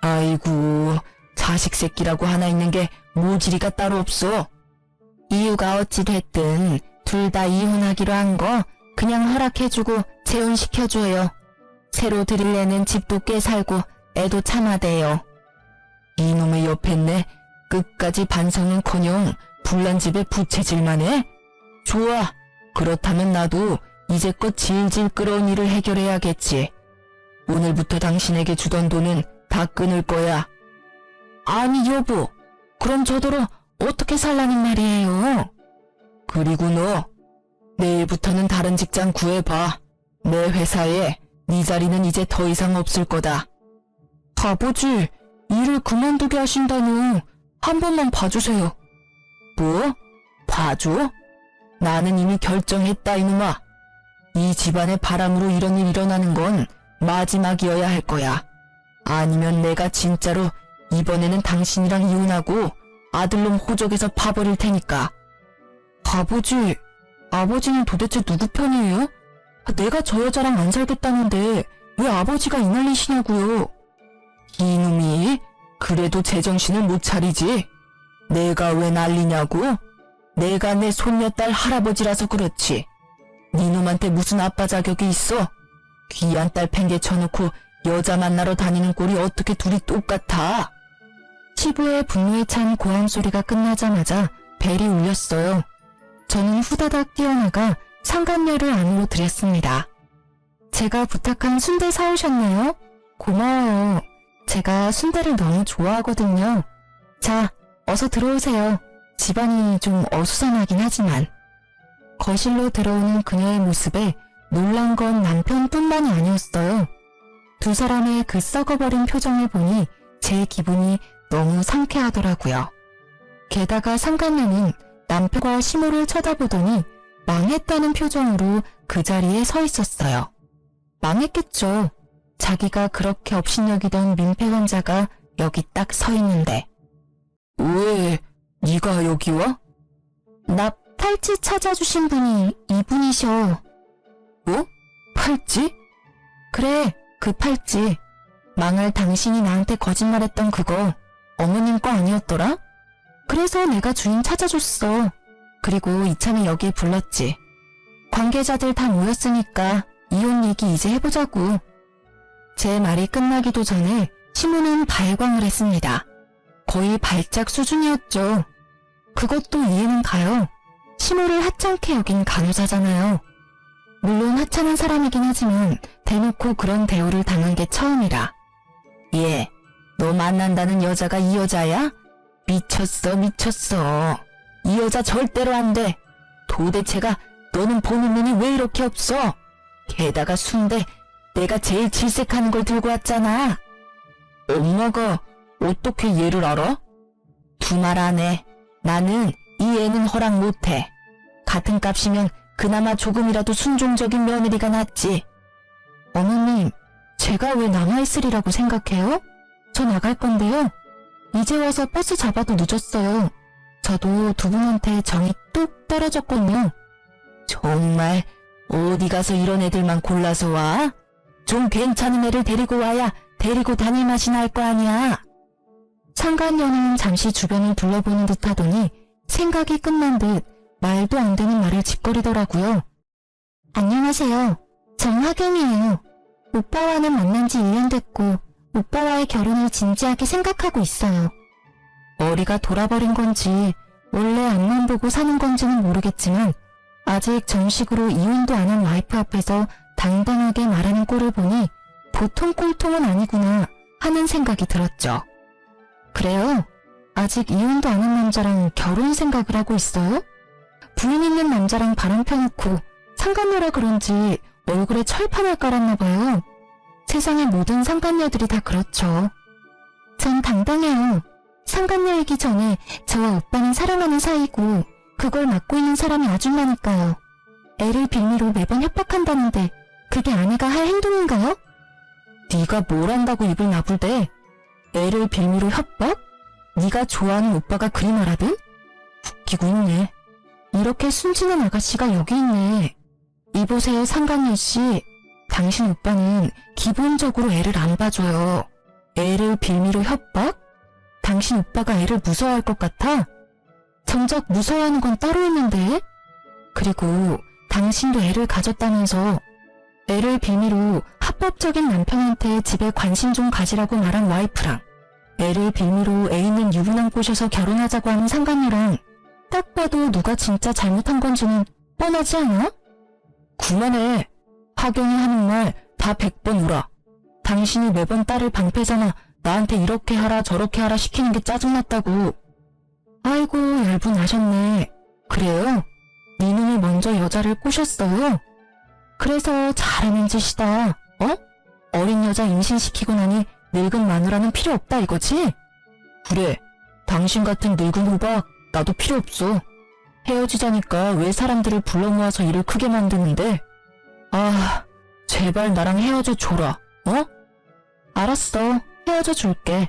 아이고, 자식 새끼라고 하나 있는 게 모지리가 따로 없어. 이유가 어찌 됐든 둘 다 이혼하기로 한 거 그냥 허락해주고 재혼시켜줘요. 새로 들일 애는 집도 꽤 살고 애도 참아대요. 이놈의 옆했네. 끝까지 반성은커녕 불난 집에 부채질만 해? 좋아. 그렇다면 나도 이제껏 질질 끌어온 일을 해결해야겠지. 오늘부터 당신에게 주던 돈은 다 끊을 거야. 아니 여보, 그럼 저더러 어떻게 살라는 말이에요? 그리고 너, 내일부터는 다른 직장 구해봐. 내 회사에 네 자리는 이제 더 이상 없을 거다. 아버지, 일을 그만두게 하신다뇨. 한 번만 봐주세요. 뭐? 봐줘? 나는 이미 결정했다 이놈아. 이 집안의 바람으로 이런 일 일어나는 건 마지막이어야 할 거야. 아니면 내가 진짜로 이번에는 당신이랑 이혼하고 아들놈 호적에서 파버릴 테니까. 아버지, 아버지는 도대체 누구 편이에요? 내가 저 여자랑 안 살겠다는데 왜 아버지가 이 난리시냐고요. 이놈이 그래도 제정신을 못 차리지. 내가 왜 난리냐고? 내가 내 손녀딸 할아버지라서 그렇지. 니놈한테 무슨 아빠 자격이 있어? 귀한 딸 팽개쳐놓고 여자 만나러 다니는 꼴이 어떻게 둘이 똑같아? 시부의 분노에 찬 고함 소리가 끝나자마자 벨이 울렸어요. 저는 후다닥 뛰어나가 상간녀를 안으로 들였습니다. 제가 부탁한 순대 사오셨나요? 고마워요. 제가 순대를 너무 좋아하거든요. 자, 어서 들어오세요. 집안이 좀 어수선하긴 하지만. 거실로 들어오는 그녀의 모습에 놀란 건 남편뿐만이 아니었어요. 두 사람의 그 썩어버린 표정을 보니 제 기분이 너무 상쾌하더라고요. 게다가 상간녀는 남편과 시모를 쳐다보더니 망했다는 표정으로 그 자리에 서 있었어요. 망했겠죠. 자기가 그렇게 업신여기던 민폐 환자가 여기 딱 서 있는데. 왜 네가 여기 와? 나 팔찌 찾아주신 분이 이분이셔. 뭐? 팔찌? 그래, 그 팔찌. 망할 당신이 나한테 거짓말했던 그거 어머님 거 아니었더라? 그래서 내가 주인 찾아줬어. 그리고 이참에 여기에 불렀지. 관계자들 다 모였으니까 이혼 얘기 이제 해보자고. 제 말이 끝나기도 전에 시모는 발광을 했습니다. 거의 발작 수준이었죠. 그것도 이해는 가요. 시모를 하찮게 여긴 간호사잖아요. 물론 하찮은 사람이긴 하지만 대놓고 그런 대우를 당한 게 처음이라. 예, 너 만난다는 여자가 이 여자야? 미쳤어, 미쳤어. 이 여자 절대로 안 돼. 도대체가 너는 보는 눈이 왜 이렇게 없어? 게다가 순대, 내가 제일 질색하는 걸 들고 왔잖아. 엄마가 어떻게 얘를 알아? 두말 안 해. 나는 이 애는 허락 못해. 같은 값이면 그나마 조금이라도 순종적인 며느리가 낫지. 어머님, 제가 왜 남아있으리라고 생각해요? 저 나갈 건데요. 이제 와서 버스 잡아도 늦었어요. 저도 두 분한테 정이 뚝 떨어졌군요. 정말 어디 가서 이런 애들만 골라서 와? 좀 괜찮은 애를 데리고 와야 데리고 다닐 맛이 날 거 아니야. 상간녀는 잠시 주변을 둘러보는 듯 하더니 생각이 끝난 듯 말도 안 되는 말을 짓거리더라고요. 안녕하세요. 정하경이에요. 오빠와는 만난 지 1년 됐고 오빠와의 결혼을 진지하게 생각하고 있어요. 머리가 돌아버린 건지 원래 앞만 보고 사는 건지는 모르겠지만 아직 정식으로 이혼도 안 한 와이프 앞에서 당당하게 말하는 꼴을 보니 보통 꼴통은 아니구나 하는 생각이 들었죠. 그래요? 아직 이혼도 안 한 남자랑 결혼 생각을 하고 있어요? 부인 있는 남자랑 바람 펴놓고 상간녀라 그런지 얼굴에 철판을 깔았나 봐요. 세상의 모든 상간녀들이 다 그렇죠. 전 당당해요. 상간녀이기 전에 저와 오빠는 사랑하는 사이고 그걸 맡고 있는 사람이 아줌마니까요. 애를 빌미로 매번 협박한다는데 그게 아내가 할 행동인가요? 네가 뭘 안다고 입을 나불대? 애를 빌미로 협박? 네가 좋아하는 오빠가 그리 말하든? 웃기고 있네. 이렇게 순진한 아가씨가 여기 있네. 이보세요 상간녀씨. 당신 오빠는 기본적으로 애를 안 봐줘요. 애를 빌미로 협박? 당신 오빠가 애를 무서워할 것 같아? 정작 무서워하는 건 따로 있는데? 그리고 당신도 애를 가졌다면서 애를 빌미로 합법적인 남편한테 집에 관심 좀 가지라고 말한 와이프랑 애를 빌미로 애 있는 유부남 꼬셔서 결혼하자고 하는 상간녀랑 딱 봐도 누가 진짜 잘못한 건지는 뻔하지 않아? 그만해. 화경이 하는 말 다 100번 울어. 당신이 매번 딸을 방패삼아 나한테 이렇게 하라 저렇게 하라 시키는 게 짜증났다고. 아이고 열분하셨네. 그래요? 네 눈이 먼저 여자를 꼬셨어요? 그래서 잘하는 짓이다. 어린 여자 임신시키고 나니 늙은 마누라는 필요 없다 이거지? 그래. 당신 같은 늙은 호박 나도 필요 없어. 헤어지자니까 왜 사람들을 불러 모아서 일을 크게 만드는데? 아, 제발 나랑 헤어져 줘라. 알았어. 헤어져 줄게.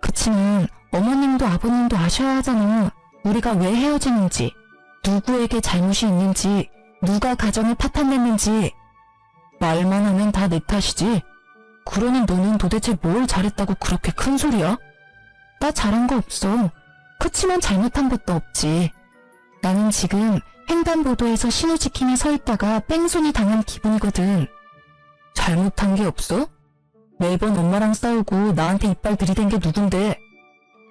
그치만 어머님도 아버님도 아셔야 하잖아. 우리가 왜 헤어지는지, 누구에게 잘못이 있는지, 누가 가정을 파탄냈는지. 말만 하면 다 내 탓이지. 그러니 너는 도대체 뭘 잘했다고 그렇게 큰 소리야? 나 잘한 거 없어. 그치만 잘못한 것도 없지. 나는 지금 횡단보도에서 신호 지킴에 서 있다가 뺑소니 당한 기분이거든. 잘못한 게 없어? 매번 엄마랑 싸우고 나한테 이빨 들이댄 게 누군데?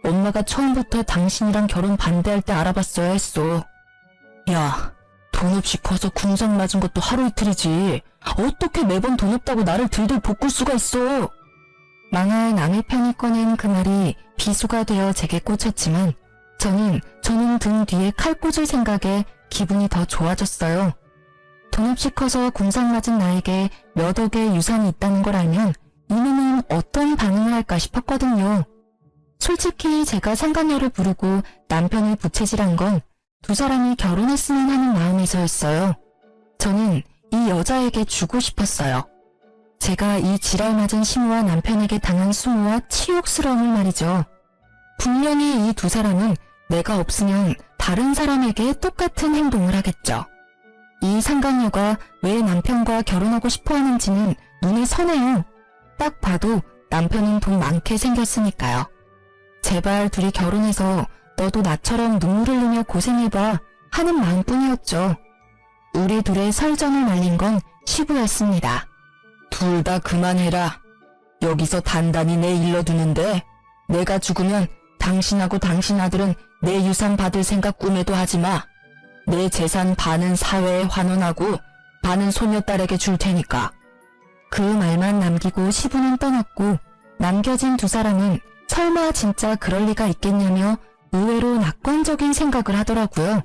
엄마가 처음부터 당신이랑 결혼 반대할 때 알아봤어야 했어. 야, 돈 없이 커서 궁상 맞은 것도 하루 이틀이지. 어떻게 매번 돈 없다고 나를 들들 볶을 수가 있어? 망할 남의 편이 꺼낸 그 말이 비수가 되어 제게 꽂혔지만 저는 등 뒤에 칼 꽂을 생각에 기분이 더 좋아졌어요. 돈 없이 커서 궁상 맞은 나에게 몇 억의 유산이 있다는 걸 알면 이놈은 어떤 반응을 할까 싶었거든요. 솔직히 제가 상간녀를 부르고 남편을 부채질한 건 두 사람이 결혼했으면 하는 마음에서였어요. 저는 이 여자에게 주고 싶었어요. 제가 이 지랄맞은 시무와 남편에게 당한 수모와 치욕스러움을 말이죠. 분명히 이 두 사람은 내가 없으면 다른 사람에게 똑같은 행동을 하겠죠. 이 상간녀가 왜 남편과 결혼하고 싶어 하는지는 눈에 선해요. 딱 봐도 남편은 돈 많게 생겼으니까요. 제발 둘이 결혼해서 너도 나처럼 눈물을 흘리며 고생해봐 하는 마음뿐이었죠. 우리 둘의 설전을 말린 건 시부였습니다. 둘 다 그만해라. 여기서 단단히 내 일러두는데 내가 죽으면 당신하고 당신 아들은 내 유산 받을 생각 꿈에도 하지 마. 내 재산 반은 사회에 환원하고 반은 소녀딸에게 줄 테니까. 그 말만 남기고 시부는 떠났고 남겨진 두 사람은 설마 진짜 그럴 리가 있겠냐며 의외로 낙관적인 생각을 하더라고요.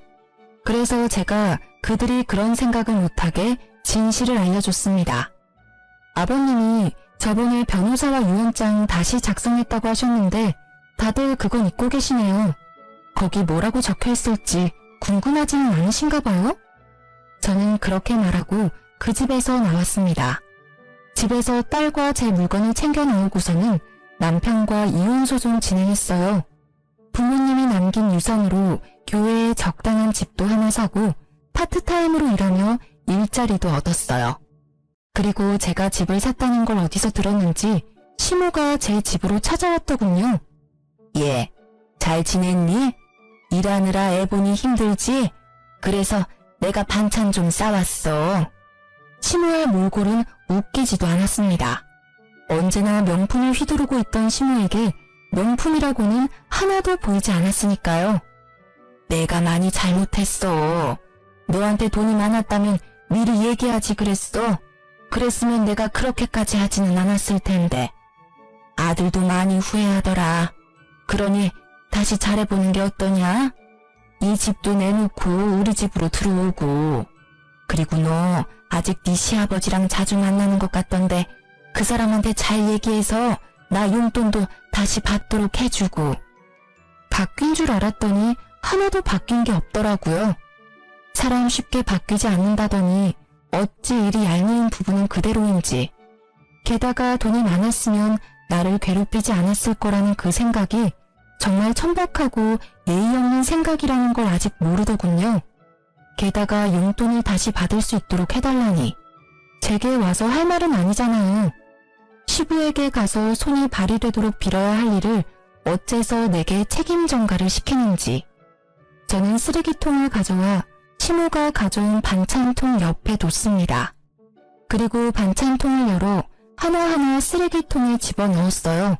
그래서 제가 그들이 그런 생각을 못하게 진실을 알려줬습니다. 아버님이 저번에 변호사와 유언장 다시 작성했다고 하셨는데 다들 그건 잊고 계시네요. 거기 뭐라고 적혀있을지 궁금하지는 않으신가 봐요? 저는 그렇게 말하고 그 집에서 나왔습니다. 집에서 딸과 제 물건을 챙겨 나오고서는 남편과 이혼소송 진행했어요. 부모님이 남긴 유산으로 교회에 적당한 집도 하나 사고 파트타임으로 일하며 일자리도 얻었어요. 그리고 제가 집을 샀다는 걸 어디서 들었는지 시모가 제 집으로 찾아왔더군요. 예, 잘 지냈니? 일하느라 애 보니 힘들지? 그래서 내가 반찬 좀 싸왔어. 시모의 몰골은 웃기지도 않았습니다. 언제나 명품을 휘두르고 있던 시모에게 명품이라고는 하나도 보이지 않았으니까요. 내가 많이 잘못했어. 너한테 돈이 많았다면 미리 얘기하지 그랬어. 그랬으면 내가 그렇게까지 하지는 않았을 텐데. 아들도 많이 후회하더라. 그러니 다시 잘해보는 게 어떠냐? 이 집도 내놓고 우리 집으로 들어오고. 그리고 너 아직 네 시아버지랑 자주 만나는 것 같던데 그 사람한테 잘 얘기해서 나 용돈도 다시 받도록 해주고. 바뀐 줄 알았더니 하나도 바뀐 게 없더라고요. 사람 쉽게 바뀌지 않는다더니 어찌 이리 얄미운 부분은 그대로인지. 게다가 돈이 많았으면 나를 괴롭히지 않았을 거라는 그 생각이 정말 천박하고 예의 없는 생각이라는 걸 아직 모르더군요. 게다가 용돈을 다시 받을 수 있도록 해달라니. 제게 와서 할 말은 아니잖아요. 시부에게 가서 손이 발휘되도록 빌어야 할 일을 어째서 내게 책임 전가를 시키는지. 저는 쓰레기통을 가져와 시모가 가져온 반찬통 옆에 뒀습니다. 그리고 반찬통을 열어 하나하나 쓰레기통에 집어넣었어요.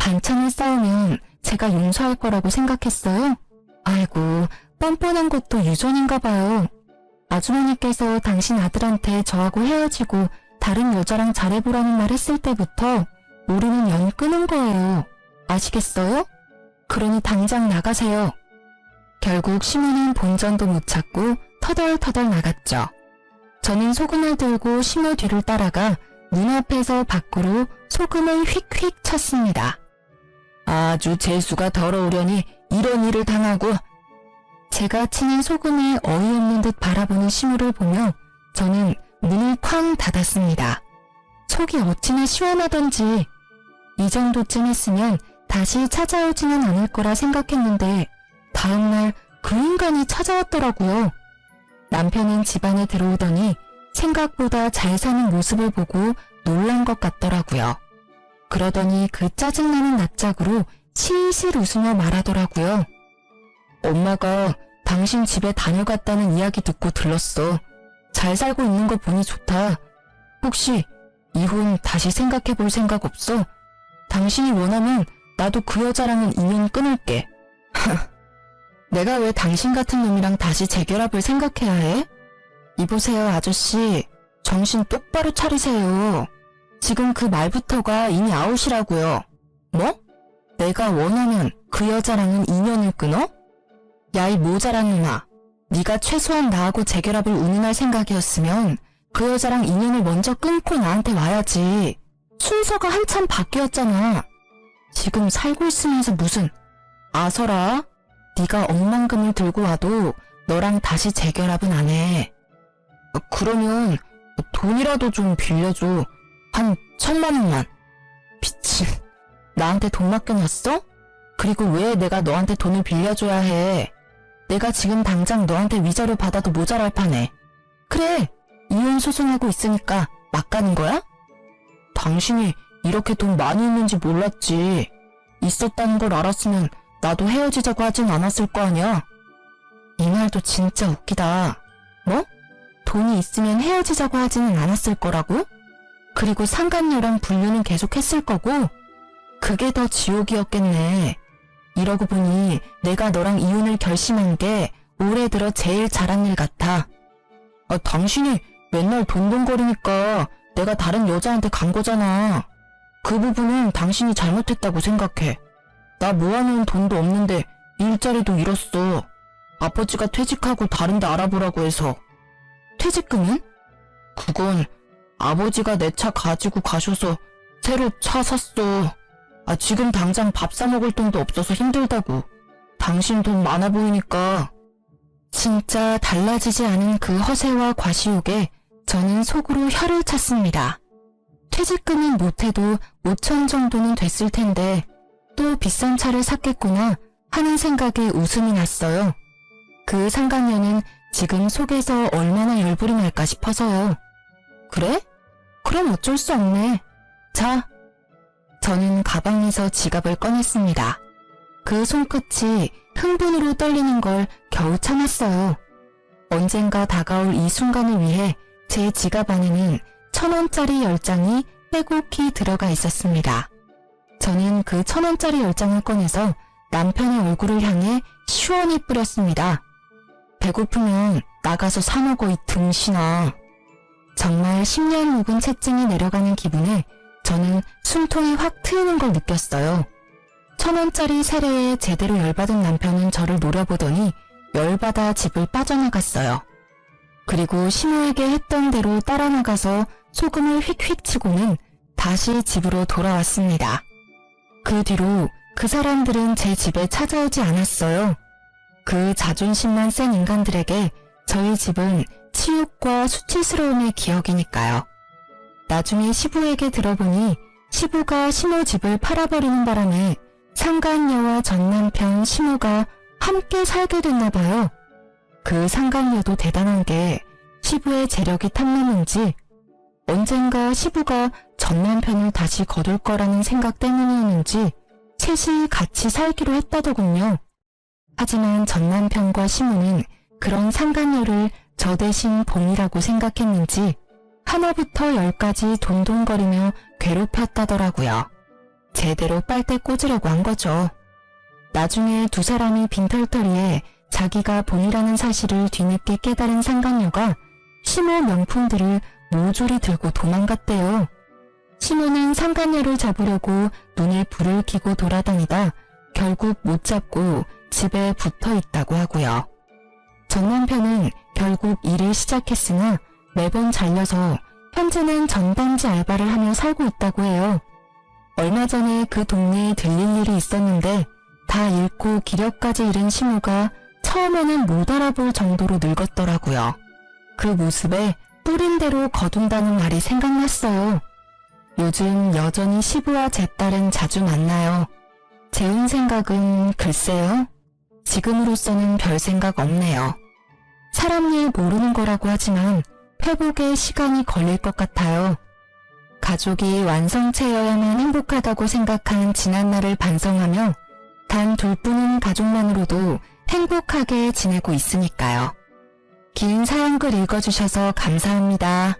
반찬을 싸우면 제가 용서할 거라고 생각했어요? 아이고, 뻔뻔한 것도 유전인가 봐요. 아주머니께서 당신 아들한테 저하고 헤어지고 다른 여자랑 잘해보라는 말 했을 때부터 모르는 연 끄는 거예요. 아시겠어요? 그러니 당장 나가세요. 결국 시모는 본전도 못 찾고 터덜터덜 나갔죠. 저는 소금을 들고 시모 뒤를 따라가 문 앞에서 밖으로 소금을 휙휙 쳤습니다. 아주 재수가 더러우려니 이런 일을 당하고. 제가 치는 소금에 어이없는 듯 바라보는 시모를 보며 저는 문을 쾅 닫았습니다. 속이 어찌나 시원하던지. 이 정도쯤 했으면 다시 찾아오지는 않을 거라 생각했는데 다음날 그 인간이 찾아왔더라고요. 남편은 집안에 들어오더니 생각보다 잘 사는 모습을 보고 놀란 것 같더라고요. 그러더니 그 짜증나는 낯짝으로 실실 웃으며 말하더라고요. 엄마가 당신 집에 다녀갔다는 이야기 듣고 들렀어. 잘 살고 있는 거 보니 좋다. 혹시 이혼 다시 생각해 볼 생각 없어? 당신이 원하면 나도 그 여자랑은 인연 끊을게. 내가 왜 당신 같은 놈이랑 다시 재결합을 생각해야 해? 이보세요, 아저씨. 정신 똑바로 차리세요. 지금 그 말부터가 이미 아웃이라고요. 뭐? 내가 원하면 그 여자랑은 인연을 끊어? 야, 이 모자란 놈아. 네가 최소한 나하고 재결합을 운운할 생각이었으면 그 여자랑 인연을 먼저 끊고 나한테 와야지. 순서가 한참 바뀌었잖아. 지금 살고 있으면서 무슨 아서라? 네가 억만금을 들고 와도 너랑 다시 재결합은 안 해. 그러면 돈이라도 좀 빌려줘. 한 1,000만 원만. 미친. 나한테 돈 맡겨놨어? 그리고 왜 내가 너한테 돈을 빌려줘야 해? 내가 지금 당장 너한테 위자료 받아도 모자랄 판에. 그래, 이혼 소송하고 있으니까 막 가는 거야? 당신이 이렇게 돈 많이 있는지 몰랐지. 있었다는 걸 알았으면 나도 헤어지자고 하진 않았을 거 아니야. 이 말도 진짜 웃기다. 뭐? 돈이 있으면 헤어지자고 하지는 않았을 거라고? 그리고 상간녀랑 분류는 계속 했을 거고? 그게 더 지옥이었겠네. 이러고 보니 내가 너랑 이혼을 결심한 게 올해 들어 제일 잘한 일 같아. 당신이 맨날 돈돈거리니까 내가 다른 여자한테 간 거잖아. 그 부분은 당신이 잘못했다고 생각해. 나 모아놓은 돈도 없는데 일자리도 잃었어. 아버지가 퇴직하고 다른 데 알아보라고 해서. 퇴직금은? 그건 아버지가 내 차 가지고 가셔서 새로 차 샀어. 지금 당장 밥 사 먹을 돈도 없어서 힘들다고. 당신 돈 많아 보이니까. 진짜 달라지지 않은 그 허세와 과시욕에 저는 속으로 혀를 찼습니다. 퇴직금은 못해도 5천 정도는 됐을 텐데 또 비싼 차를 샀겠구나 하는 생각에 웃음이 났어요. 그 상간녀는 지금 속에서 얼마나 열불이 날까 싶어서요. 그래? 그럼 어쩔 수 없네. 자. 저는 가방에서 지갑을 꺼냈습니다. 그 손끝이 흥분으로 떨리는 걸 겨우 참았어요. 언젠가 다가올 이 순간을 위해 제 지갑 안에는 1,000원짜리 10장이 빼곡히 들어가 있었습니다. 저는 그 1,000원짜리 10장을 꺼내서 남편의 얼굴을 향해 시원히 뿌렸습니다. 배고프면 나가서 사 먹어 이 등신아. 정말 10년 묵은 채증이 내려가는 기분에 저는 숨통이 확 트이는 걸 느꼈어요. 1,000원짜리 세례에 제대로 열받은 남편은 저를 노려보더니 열받아 집을 빠져나갔어요. 그리고 시모에게 했던 대로 따라 나가서 소금을 휙휙 치고는 다시 집으로 돌아왔습니다. 그 뒤로 그 사람들은 제 집에 찾아오지 않았어요. 그 자존심만 센 인간들에게 저희 집은 치욕과 수치스러움의 기억이니까요. 나중에 시부에게 들어보니 시부가 시모 집을 팔아버리는 바람에 상간녀와 전남편 시모가 함께 살게 됐나 봐요. 그 상간녀도 대단한 게 시부의 재력이 탐나는지 언젠가 시부가 전남편을 다시 거둘 거라는 생각 때문이었는지 셋이 같이 살기로 했다더군요. 하지만 전남편과 시모는 그런 상간녀를 저 대신 봉이라고 생각했는지 하나부터 10까지 돈돈거리며 괴롭혔다더라고요. 제대로 빨대 꽂으려고 한 거죠. 나중에 두 사람이 빈털터리에 자기가 본이라는 사실을 뒤늦게 깨달은 상간녀가 시모 명품들을 모조리 들고 도망갔대요. 시모는 상간녀를 잡으려고 눈에 불을 켜고 돌아다니다 결국 못 잡고 집에 붙어 있다고 하고요. 전 남편은 결국 일을 시작했으나 매번 잘려서 현재는 전단지 알바를 하며 살고 있다고 해요. 얼마 전에 그 동네에 들릴 일이 있었는데 다 잃고 기력까지 잃은 시모가 처음에는 못 알아볼 정도로 늙었더라고요. 그 모습에 뿌린 대로 거둔다는 말이 생각났어요. 요즘 여전히 시부와 제 딸은 자주 만나요. 재혼 생각은 글쎄요. 지금으로서는 별 생각 없네요. 사람 일 모르는 거라고 하지만 회복에 시간이 걸릴 것 같아요. 가족이 완성체여야만 행복하다고 생각한 지난날을 반성하며 단 둘뿐인 가족만으로도 행복하게 지내고 있으니까요. 긴 사연글 읽어주셔서 감사합니다.